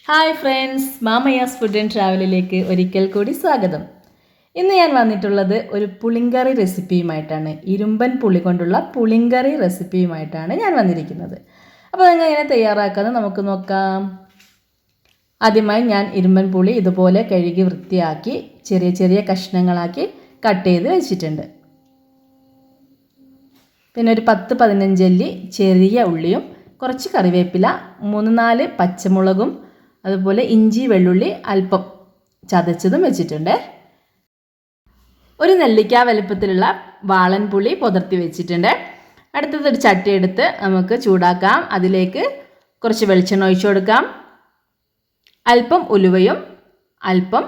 Hi friends, മാമയാസ് food and ട്രാവലിലേക്ക് ഒരിക്കൽ കൂടി സ്വാഗതം. ഇന്ന് ഞാൻ വന്നിട്ടുള്ളത് ഒരു പുളിങ്കറി റെസിപ്പിയുമായിട്ടാണ്. ഇരുമ്പൻ പുളി കൊണ്ടുള്ള പുളിങ്കറി റെസിപ്പിയുമായിട്ടാണ് ഞാൻ വന്നിരിക്കുന്നത്. അപ്പോൾ നിങ്ങൾ എങ്ങനെ തയ്യാറാക്കാമെന്ന് നമുക്ക് നോക്കാം. ആദ്യമായി ഞാൻ ഇരുമ്പൻ പുളി ഇതുപോലെ കഴുകി വൃത്തിയാക്കി ചെറിയ ചെറിയ കഷ്ണങ്ങളാക്കി കട്ട് ചെയ്ത് വെച്ചിട്ടുണ്ട്. പിന്നെ ഒരു 10-15 അല്ലി ചെറിയ ഉള്ളിയും കുറച്ച് കറിവേപ്പില, 3-4 പച്ചമുളകും, അതുപോലെ ഇഞ്ചി വെള്ളുള്ളി അല്പം ചതച്ചതും വെച്ചിട്ടുണ്ട്. ഒരു നെല്ലിക്ക വലുപ്പത്തിലുള്ള വാളൻ പുളി പുതിർത്തി വെച്ചിട്ടുണ്ട്. അടുത്തത് ഒരു ചട്ടി എടുത്ത് നമുക്ക് ചൂടാക്കാം. അതിലേക്ക് കുറച്ച് വെളിച്ചെണ്ണ ഒഴിച്ചു കൊടുക്കാം. അല്പം ഉലുവയും അല്പം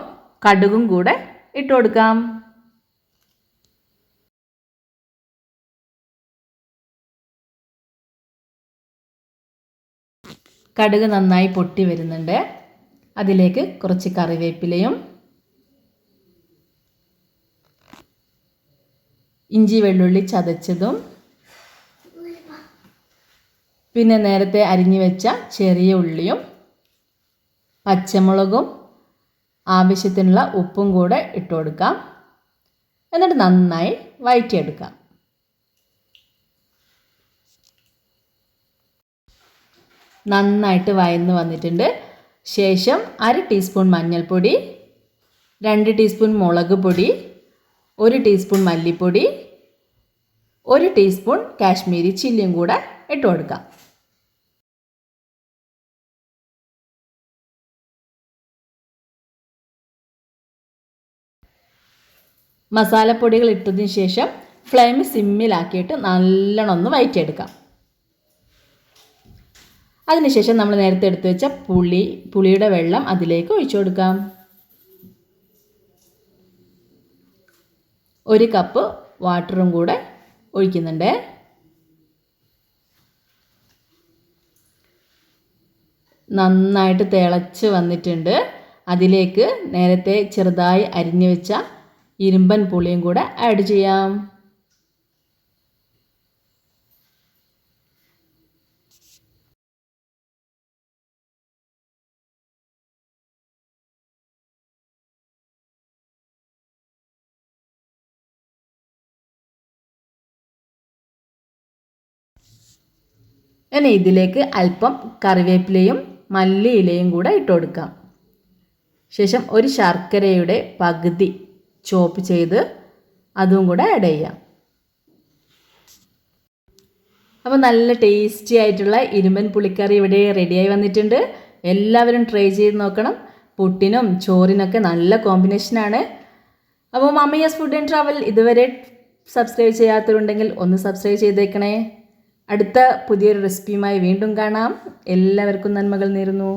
കടുകും കൂടെ ഇട്ട് കൊടുക്കാം. കടുക് നന്നായി പൊട്ടി വരുന്നുണ്ട്. അതിലേക്ക് കുറച്ച് കറിവേപ്പിലയും ഇഞ്ചി വെള്ളുള്ളി ചതച്ചതും പിന്നെ നേരത്തെ അരിഞ്ഞു വെച്ച ചെറിയ ഉള്ളിയും പച്ചമുളകും ആവശ്യത്തിനുള്ള ഉപ്പും കൂടെ ഇട്ട് കൊടുക്കാം. എന്നിട്ട് നന്നായി വഴറ്റിയെടുക്കാം. നന്നായിട്ട് വഴന്ന് വന്നിട്ടുണ്ട്. ശേഷം 1/2 ടീസ്പൂൺ മഞ്ഞൾപ്പൊടി, 2 ടീസ്പൂൺ മുളക് പൊടി, 1 ടീസ്പൂൺ മല്ലിപ്പൊടി, 1 ടീസ്പൂൺ കാശ്മീരി ചില്ലിയും കൂടെ ഇട്ട് കൊടുക്കാം. മസാലപ്പൊടികൾ ഇട്ടതിന് ശേഷം ഫ്ലെയിം സിമ്മിലാക്കിയിട്ട് നല്ലോണം ഒന്ന് വഴറ്റിയെടുക്കാം. അതിനുശേഷം നമ്മൾ നേരത്തെ എടുത്തു വെച്ച പുളിയുടെ വെള്ളം അതിലേക്ക് ഒഴിച്ചു കൊടുക്കാം. 1 കപ്പ് വാട്ടറും കൂടെ ഒഴിക്കുന്നുണ്ട്. നന്നായിട്ട് തിളച്ച് വന്നിട്ടുണ്ട്. അതിലേക്ക് നേരത്തെ ചെറുതായി അരിഞ്ഞു വെച്ച ഇരുമ്പൻ പുളിയും കൂടെ ആഡ് ചെയ്യാം. ഇനി ഇതിലേക്ക് അല്പം കറിവേപ്പിലയും മല്ലിയിലയും കൂടെ ഇട്ട് കൊടുക്കാം. ശേഷം ഒരു ശർക്കരയുടെ പകുതി ചോപ്പ് ചെയ്ത് അതും കൂടെ ആഡ് ചെയ്യാം. അപ്പോൾ നല്ല ടേസ്റ്റി ആയിട്ടുള്ള ഇരുമ്പൻ പുളിക്കറി ഇവിടെ റെഡിയായി വന്നിട്ടുണ്ട്. എല്ലാവരും ട്രൈ ചെയ്ത് നോക്കണം. പുട്ടിനും ചോറിനൊക്കെ നല്ല കോമ്പിനേഷനാണ്. അപ്പോൾ മാമയാസ് ഫുഡ് ആൻഡ് ട്രാവൽ ഇതുവരെ സബ്സ്ക്രൈബ് ചെയ്യാത്തവരുണ്ടെങ്കിൽ ഒന്ന് സബ്സ്ക്രൈബ് ചെയ്തേക്കണേ. അടുത്ത പുതിയൊരു റെസിപ്പിയുമായി വീണ്ടും കാണാം. എല്ലാവർക്കും നന്മകൾ നേരുന്നു.